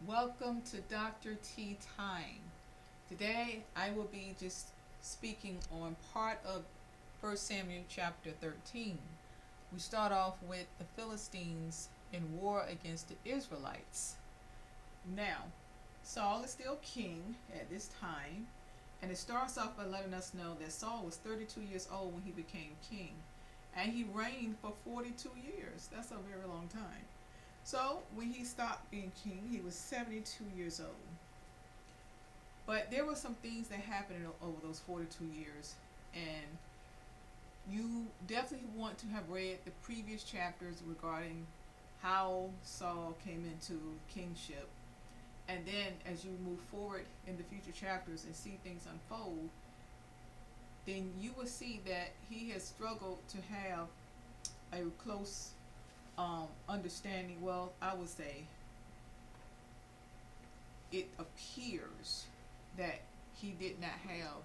Welcome to Dr. T Time. Today I will be just speaking on part of 1 Samuel chapter 13. We start off with the Philistines in war against the Israelites. Now, Saul is still king at this time, and it starts off by letting us know that Saul was 32 years old when he became king, and he reigned for 42 years. That's a very long time. So when he stopped being king, he was 72 years old. But there were some things that happened over those 42 years, and you definitely want to have read the previous chapters regarding how Saul came into kingship. And then as you move forward in the future chapters and see things unfold, then you will see that he has struggled to have a close understanding. Well, I would say it appears that he did not have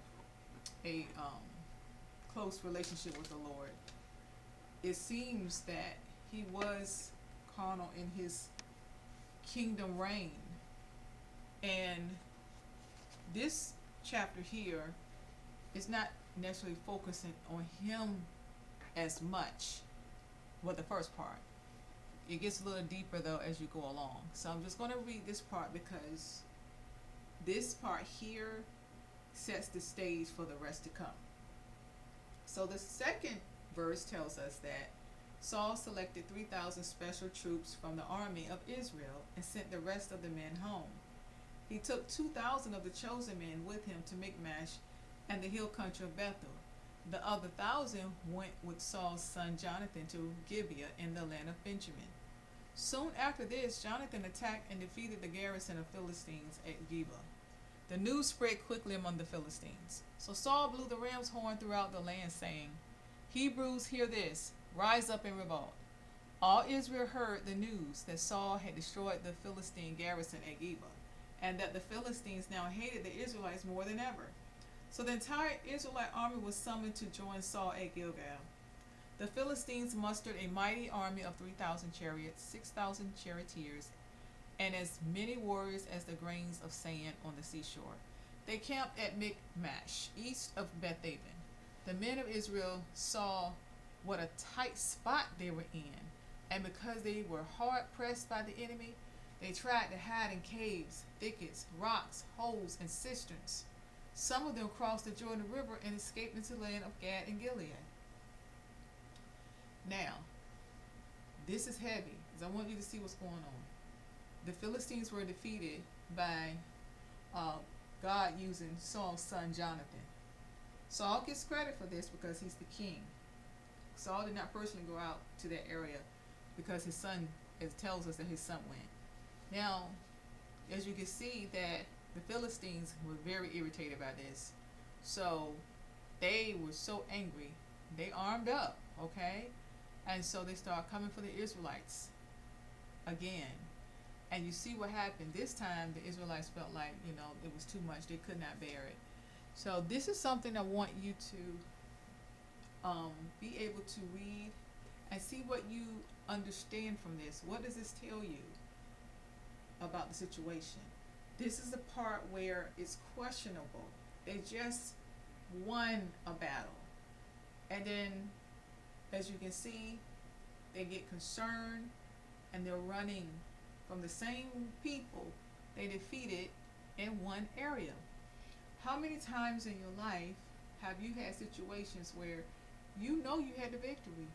a close relationship with the Lord. It seems that he was carnal in his kingdom reign. And this chapter here is not necessarily focusing on him as much. Well, the first part. It gets a little deeper though as you go along. So I'm just going to read this part because this part here sets the stage for the rest to come. So the second verse tells us that Saul selected 3,000 special troops from the army of Israel and sent the rest of the men home. He took 2,000 of the chosen men with him to Michmash and the hill country of Bethel. The other 1,000 went with Saul's son Jonathan to Gibeah in the land of Benjamin. Soon after this, Jonathan attacked and defeated the garrison of Philistines at Geba. The news spread quickly among the Philistines. So Saul blew the ram's horn throughout the land, saying, "Hebrews, hear this, rise up and revolt." All Israel heard the news that Saul had destroyed the Philistine garrison at Geba, and that the Philistines now hated the Israelites more than ever. So the entire Israelite army was summoned to join Saul at Gilgal. The Philistines mustered a mighty army of 3,000 chariots, 6,000 charioteers, and as many warriors as the grains of sand on the seashore. They camped at Michmash, east of Bethaven. The men of Israel saw what a tight spot they were in, and because they were hard pressed by the enemy, they tried to hide in caves, thickets, rocks, holes, and cisterns. Some of them crossed the Jordan River and escaped into the land of Gad and Gilead. Now, this is heavy, because I want you to see what's going on. The Philistines were defeated by God using Saul's son Jonathan. Saul gets credit for this because he's the king. Saul did not personally go out to that area because his son, it tells us that his son went. Now, as you can see that the Philistines were very irritated by this. So they were so angry. They armed up, okay? And so they start coming for the Israelites again. And you see what happened. This time the Israelites felt like, it was too much. They could not bear it. So this is something I want you to be able to read and see what you understand from this. What does this tell you about the situation? This is the part where it's questionable. They just won a battle. And then, as you can see, they get concerned and they're running from the same people they defeated in one area. How many times in your life have you had situations where you had the victory,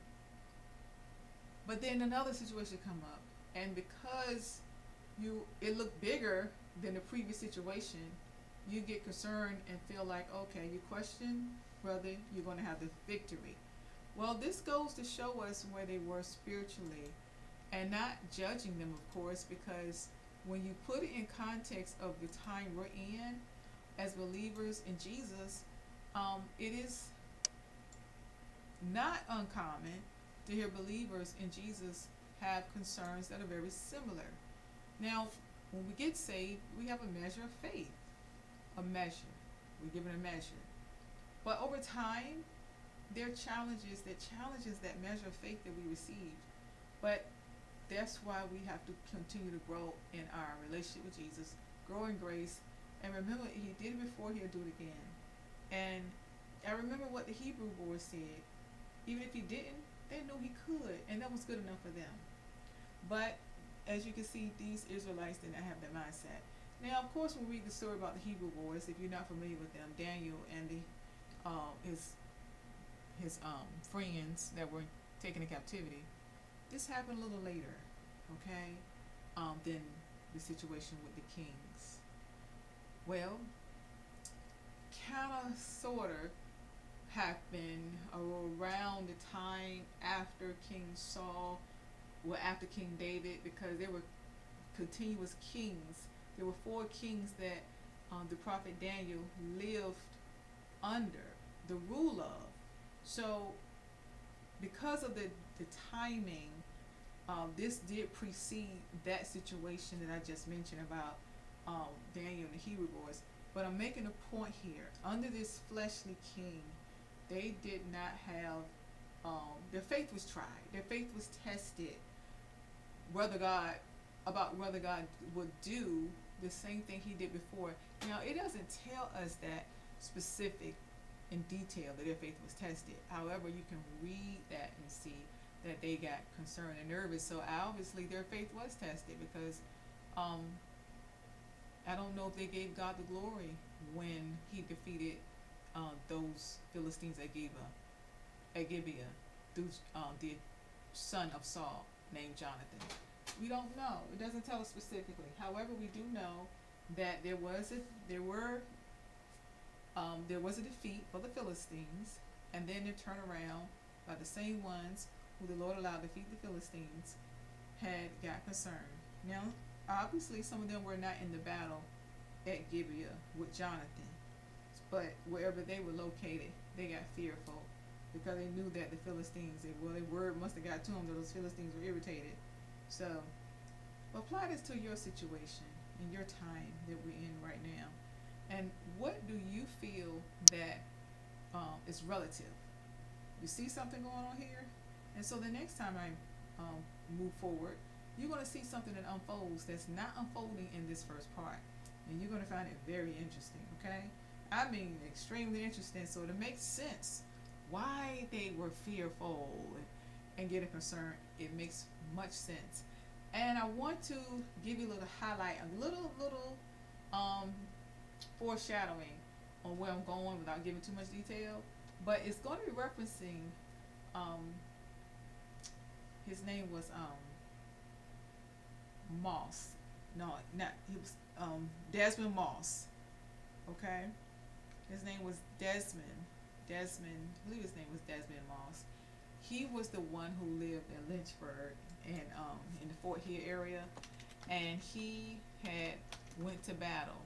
but then another situation come up, and because it looked bigger than the previous situation, you get concerned and feel like, okay, you question whether you're going to have the victory. Well, this goes to show us where they were spiritually, and not judging them, of course, because when you put it in context of the time we're in as believers in Jesus, it is not uncommon to hear believers in Jesus have concerns that are very similar. Now, when we get saved, we have a measure of faith. A measure. We're given a measure. But over time, there are challenges that measure of faith that we receive. But that's why we have to continue to grow in our relationship with Jesus, grow in grace, and remember he did it before, he'll do it again. And I remember what the Hebrew boys said. Even if he didn't, they knew he could, and that was good enough for them. But as you can see, these Israelites did not have that mindset. Now, of course, when we read the story about the Hebrew boys, if you're not familiar with them, Daniel and his friends that were taken in captivity, this happened a little later, okay, than the situation with the kings. Well, kind of, sort of, happened around the time after King Saul, well, after King David, because there were continuous kings. There were 4 kings that the prophet Daniel lived under the rule of. So, because of the timing, this did precede that situation that I just mentioned about Daniel and the Hebrew boys. But I'm making a point here. Under this fleshly king, they did not have, their faith was tried. Their faith was tested. Whether God would do the same thing he did before. Now, it doesn't tell us that specific in detail that their faith was tested. However, you can read that and see that they got concerned and nervous. So obviously their faith was tested, because I don't know if they gave God the glory when he defeated those Philistines at Gibeah through the son of Saul named Jonathan. We don't know. It doesn't tell us specifically. However, we do know that there was a defeat for the Philistines, and then they turned around by the same ones who the Lord allowed to defeat the Philistines had got concerned. Now, obviously, some of them were not in the battle at Gibeah with Jonathan, but wherever they were located, they got fearful because they knew that the Philistines, their word must have got to them that those Philistines were irritated. So, apply this to your situation in your time that we're in right now. And what do you feel that is relative? You see something going on here? And so the next time I move forward, you're going to see something that unfolds that's not unfolding in this first part. And you're going to find it very interesting, okay? I mean, extremely interesting. So to make sense why they were fearful and getting concerned, it makes much sense. And I want to give you a little highlight, a little foreshadowing on where I'm going without giving too much detail. But it's going to be referencing, his name was Moss. No, not he was Desmond Moss. Okay, his name was Desmond. I believe his name was Desmond Moss. He was the one who lived in Lynchburg and in the Fort Hill area, and he had went to battle.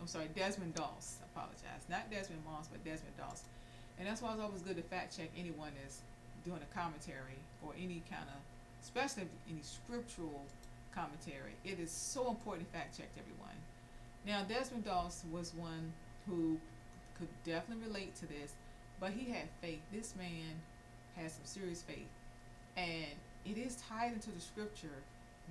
I'm sorry, Desmond Doss. I apologize, not Desmond Moss, but Desmond Doss. And that's why it's always good to fact check anyone that's doing a commentary or any kind of, especially any scriptural commentary. It is so important to fact check everyone. Now, Desmond Doss was one who could definitely relate to this, but he had faith. This man had some serious faith, and it is tied into the scripture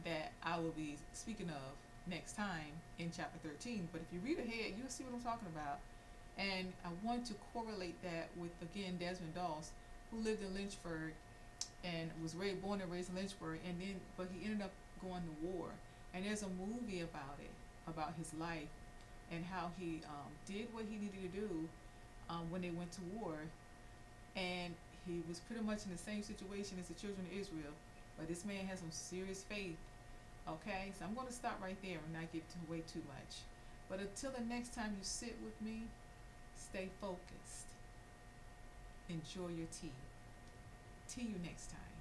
that I will be speaking of next time in chapter 13. But if you read ahead, you'll see what I'm talking about. And I want to correlate that with, again, Desmond Doss, who lived in Lynchburg and was born and raised in Lynchburg, but he ended up going to war. And there's a movie about it, about his life and how he did what he needed to do when they went to war. And he was pretty much in the same situation as the children of Israel, but this man has some serious faith. Okay, so I'm going to stop right there and not give away too much. But until the next time you sit with me, stay focused. Enjoy your tea. See you next time.